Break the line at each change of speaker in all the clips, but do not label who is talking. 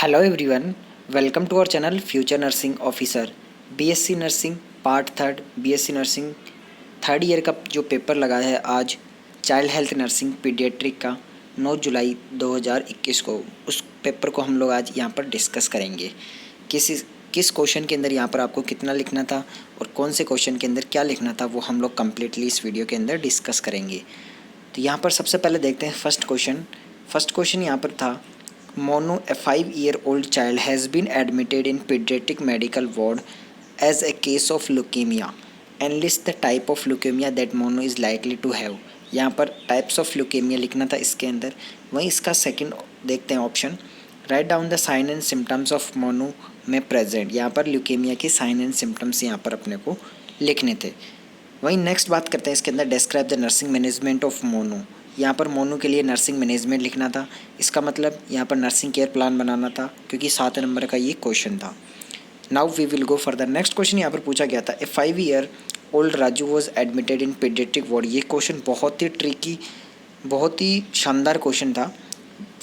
Hello everyone, welcome to our channel future nursing officer. BSc nursing part third, BSc nursing third year का जो paper लगा है आज child health nursing paediatric का 9 जुलाई 2021 को, उस पेपर को हम लोग आज यहाँ पर डिस्कस करेंगे। किस क्वेश्चन के अंदर यहाँ पर आपको कितना लिखना था और कौन से क्वेश्चन के अंदर क्या लिखना था वो हम लोग कम्प्लीटली इस वीडियो के अंदर डिस्कस करेंगे। तो यहाँ पर सबसे पहले देखते हैं फर्स्ट क्वेश्चन यहाँ पर था Mono, a 5-year-old child, has been admitted in pediatric medical ward as a case of leukemia and list the type of leukemia that Mono is likely to have। यहाँ पर टाइप्स ऑफ ल्यूकेमिया लिखना था इसके अंदर। वहीं इसका second देखते हैं option, write down the sign and symptoms of mono में प्रेजेंट। यहाँ पर ल्यूकेमिया के साइन एंड सिम्टम्स यहाँ पर अपने को लिखने थे। वहीं नेक्स्ट बात करते हैं इसके अंदर, describe the nursing management of mono. यहाँ पर मोनो के लिए नर्सिंग मैनेजमेंट लिखना था। इसका मतलब यहाँ पर नर्सिंग केयर प्लान बनाना था, क्योंकि 7 नंबर का ये क्वेश्चन था। Now we will go further. Next question यहाँ पर पूछा गया था, a 5-year-old Raju was admitted in paediatric ward. ये क्वेश्चन बहुत ही ट्रिकी, बहुत ही शानदार क्वेश्चन था।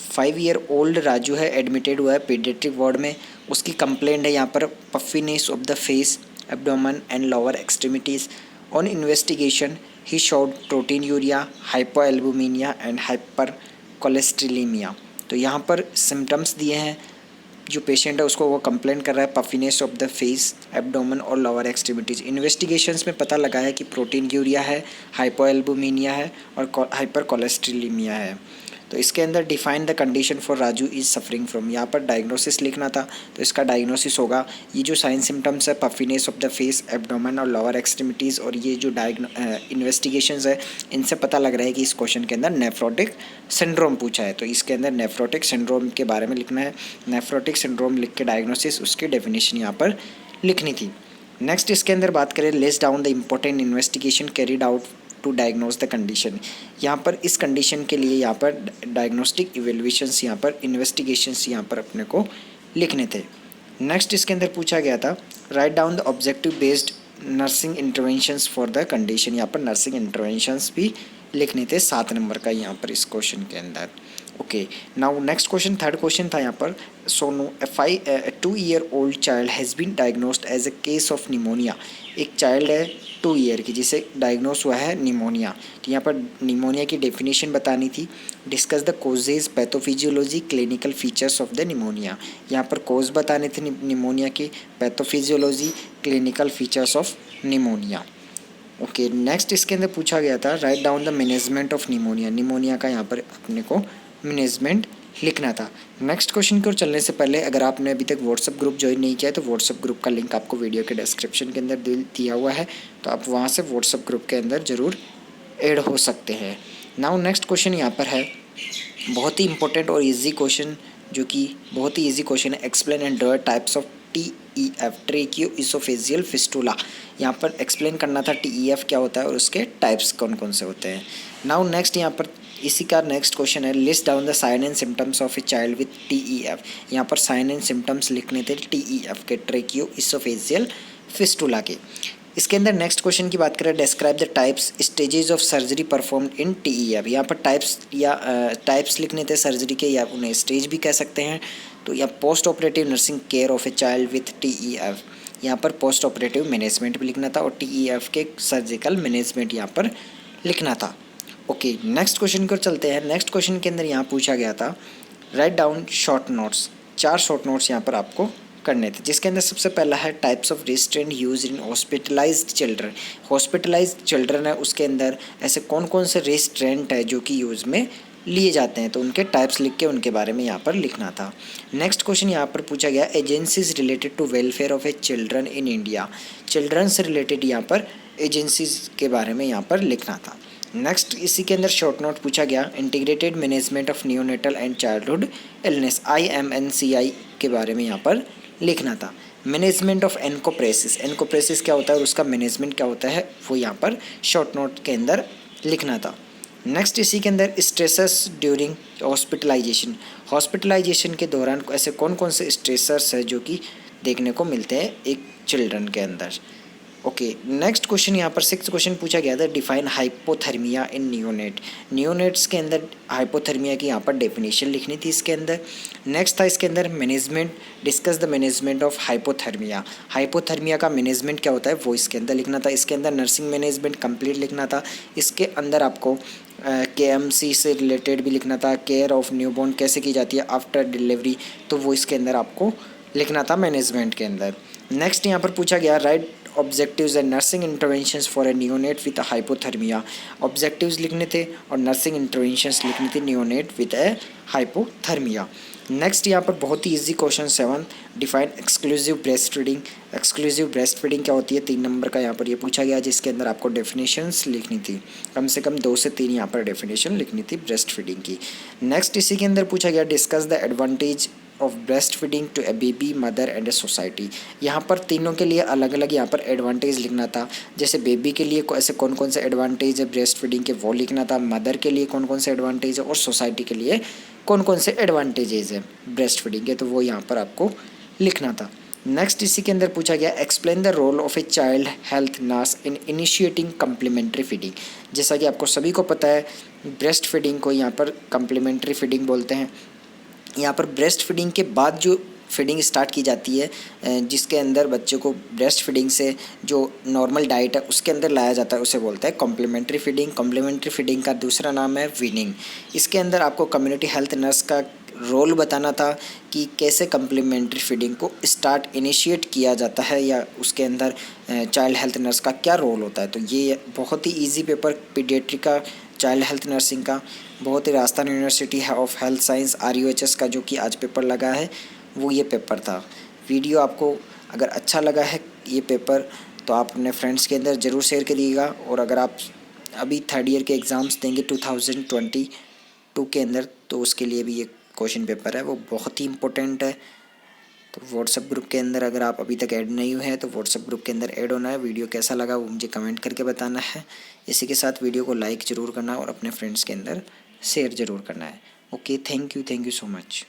5-year-old राजू है, एडमिटेड हुआ है पीडियाट्रिक वार्ड में। उसकी कंप्लेंट है यहाँ पर puffiness of the face, abdomen and lower extremities. On investigation he showed proteinuria, hypoalbuminemia and hyper cholesterolemia. तो यहाँ पर सिम्टम्स दिए हैं, जो पेशेंट है उसको वो कंप्लेंट कर रहा है puffiness of the face, abdomen और लोअर एक्सट्रीमिटीज़। इन्वेस्टिगेशंस में पता लगा है कि प्रोटीनयूरिया है, हाइपोएल्बुमिनिया है और हाइपर कोलेस्ट्रीलीमिया है। तो इसके अंदर define the condition for Raju is suffering from. यहाँ पर डायग्नोसिस लिखना था, तो इसका डायग्नोसिस होगा ये जो साइन सिम्टम्स है, puffiness of the face, abdomen और लोअर एक्सट्रीमिटीज़, और ये जो इन्वेस्टिगेशंस है, इनसे पता लग रहा है कि इस क्वेश्चन के अंदर नेफ्रोटिक सिंड्रोम पूछा है। तो इसके अंदर नेफ्रोटिक सिंड्रोम के बारे में लिखना है। नेफ्रोटिक सिंड्रोम लिख के डायग्नोसिस, उसकी डेफिनेशन यहाँ पर लिखनी थी। नेक्स्ट इसके अंदर बात करें, list down the important investigation carried out to diagnose the condition. यहाँ पर इस कंडीशन के लिए यहाँ पर डायग्नोस्टिक इवेल्युएशंस, यहाँ पर इन्वेस्टिगेशंस यहाँ पर अपने को लिखने थे। नेक्स्ट इसके अंदर पूछा गया था, right down the objective based nursing interventions for the condition. यहाँ पर नर्सिंग इंटरवेंशंस भी लिखने थे, 7 नंबर का यहाँ पर इस क्वेश्चन के अंदर। Okay, now next question, third question था यहाँ पर, Sonu, a 2-year-old child has been diagnosed as a case of pneumonia. एक चाइल्ड है 2 ईयर की जिसे डायग्नोस हुआ है निमोनिया। तो यहाँ पर निमोनिया की डेफिनेशन बतानी थी। Discuss the causes, pathophysiology, clinical features of the pneumonia. यहाँ पर कोज बताने थे निमोनिया के, pathophysiology, clinical features of pneumonia. Okay, next इसके अंदर पूछा गया था, right down the management of pneumonia. Pneumonia का यहाँ पर अपने को मैनेजमेंट लिखना था। नेक्स्ट क्वेश्चन की ओर चलने से पहले, अगर आपने अभी तक व्हाट्सअप ग्रुप ज्वाइन नहीं किया है तो व्हाट्सअप ग्रुप का लिंक आपको वीडियो के डिस्क्रिप्शन के अंदर दिया हुआ है, तो आप वहाँ से व्हाट्सअप ग्रुप के अंदर ज़रूर ऐड हो सकते हैं। नाउ नेक्स्ट क्वेश्चन यहाँ पर है, बहुत ही इंपॉर्टेंट और ईजी क्वेश्चन, जो कि बहुत ही ईजी क्वेश्चन है। Explain and draw types of TEF, ट्रेकियो oesophageal fistula. यहाँ पर एक्सप्लेन करना था TEF क्या होता है और उसके टाइप्स कौन कौन से होते हैं। नाउ नेक्स्ट यहाँ पर इसी का नेक्स्ट क्वेश्चन है, list down the sign and symptoms of a child with TEF। यहाँ पर साइन एंड सिम्टम्स लिखने थे TEF के, ट्रेकियो इसोफेजियल फिस्टुला के। इसके अंदर नेक्स्ट क्वेश्चन की बात करें, describe the types stages of surgery performed in TEF। यहाँ पर टाइप्स लिखने थे सर्जरी के, या उन्हें स्टेज भी कह सकते हैं। तो या post operative nursing care of a child with TEF, यहाँ पर पोस्ट ऑपरेटिव मैनेजमेंट भी लिखना था और TEF के सर्जिकल मैनेजमेंट यहाँ पर लिखना था। ओके, नेक्स्ट क्वेश्चन की ओर चलते हैं। नेक्स्ट क्वेश्चन के अंदर यहाँ पूछा गया था, write down short notes. 4 short notes यहाँ पर आपको करने थे, जिसके अंदर सबसे पहला है types of restraint use in hospitalised children. Hospitalised children है, उसके अंदर ऐसे कौन कौन से रिस्ट्रेंट है जो कि यूज़ में लिए जाते हैं, तो उनके टाइप्स लिख के उनके बारे में यहाँ पर लिखना था। नेक्स्ट क्वेश्चन यहाँ पर पूछा गया, agencies related to welfare of a children in India. Children से रिलेटेड यहाँ पर एजेंसीज के बारे में यहाँ पर लिखना था। नेक्स्ट इसी के अंदर शॉर्ट नोट पूछा गया, integrated management of neonatal and childhood illness, IMNCI के बारे में यहाँ पर लिखना था। मैनेजमेंट ऑफ एनकोप्रेसिस, एनकोप्रेसिस क्या होता है और उसका मैनेजमेंट क्या होता है, वो यहाँ पर शॉर्ट नोट के अंदर लिखना था। नेक्स्ट इसी के अंदर स्ट्रेसर्स ड्यूरिंग हॉस्पिटलाइजेशन, हॉस्पिटलाइजेशन के दौरान ऐसे कौन कौन से स्ट्रेसर्स है जो कि देखने को मिलते हैं एक चिल्ड्रन के अंदर। ओके, नेक्स्ट क्वेश्चन यहाँ पर 6th क्वेश्चन पूछा गया था, डिफाइन हाइपोथर्मिया इन नियोनेट। नियोनेट्स के अंदर हाइपोथर्मिया की यहाँ पर डेफिनेशन लिखनी थी इसके अंदर। नेक्स्ट था इसके अंदर management, discuss the management of hypothermia. Hypothermia का मैनेजमेंट क्या होता है वो इसके अंदर लिखना था। इसके अंदर नर्सिंग मैनेजमेंट कंप्लीट लिखना था। इसके अंदर आपको KMC से रिलेटेड भी लिखना था, केयर ऑफ न्यूबॉर्न कैसे की जाती है आफ्टर डिलीवरी, तो वो इसके अंदर आपको लिखना था मैनेजमेंट के अंदर। नेक्स्ट यहाँ पर पूछा गया, write objectives and nursing interventions for a neonate with hypothermia. Objectives लिखने थे और नर्सिंग इंटरवेंशंस लिखनी थी neonate with a hypothermia. Next यहाँ पर बहुत ही easy question 7, define exclusive breast feeding. Exclusive breast feeding क्या होती है, 3 नंबर का यहाँ पर ये पूछा गया, जिसके अंदर आपको डेफिनेशंस लिखनी थी, कम से कम 2 से 3 यहाँ पर डेफिनेशन लिखनी थी ब्रेस्ट फीडिंग की। नेक्स्ट इसी के अंदर पूछा गया, discuss the advantage of breast feeding to a baby, mother and a society. यहाँ पर तीनों के लिए अलग अलग यहाँ पर एडवांटेज लिखना था। जैसे बेबी के लिए ऐसे कौन कौन से एडवांटेज है ब्रेस्ट फीडिंग के वो लिखना था, मदर के लिए कौन कौन से एडवांटेज है और सोसाइटी के लिए कौन कौन से एडवांटेजेस है ब्रेस्ट फीडिंग के, तो वो यहाँ पर आपको लिखना था। नेक्स्ट इसी के अंदर पूछा गया, explain the role of a child health nurse in initiating complementary feeding. जैसा कि आपको सभी को पता है ब्रेस्ट फीडिंग को यहाँ पर कम्प्लीमेंट्री फीडिंग बोलते हैं। यहाँ पर ब्रेस्ट फीडिंग के बाद जो फीडिंग स्टार्ट की जाती है, जिसके अंदर बच्चे को ब्रेस्ट फीडिंग से जो नॉर्मल डाइट है उसके अंदर लाया जाता है, उसे बोलते हैं कॉम्प्लीमेंट्री फीडिंग। कॉम्प्लीमेंट्री फीडिंग का दूसरा नाम है वीनिंग। इसके अंदर आपको कम्युनिटी हेल्थ नर्स का रोल बताना था कि कैसे कम्प्लीमेंट्री फीडिंग को स्टार्ट इनिशिएट किया जाता है, या उसके अंदर चाइल्ड हेल्थ नर्स का क्या रोल होता है। तो ये बहुत ही ईजी पेपर पीडियाट्रिक का, चाइल्ड हेल्थ नर्सिंग का, बहुत ही Rajasthan university of health science RUHS का जो कि आज पेपर लगा है वो ये पेपर था। वीडियो आपको अगर अच्छा लगा है ये पेपर तो आप अपने फ्रेंड्स के अंदर ज़रूर शेयर करिएगा। और अगर आप अभी 3rd ईयर के एग्ज़ाम्स देंगे 2022 के अंदर, तो उसके लिए भी ये क्वेश्चन पेपर है वो बहुत ही इंपॉर्टेंट है। तो व्हाट्सएप ग्रुप के अंदर अगर आप अभी तक ऐड नहीं हुए हैं तो व्हाट्सएप ग्रुप के अंदर ऐड होना है। वीडियो कैसा लगा वो मुझे कमेंट करके बताना है। इसी के साथ वीडियो को लाइक ज़रूर करना और अपने फ्रेंड्स के अंदर शेयर ज़रूर करना है। Okay, thank you so much.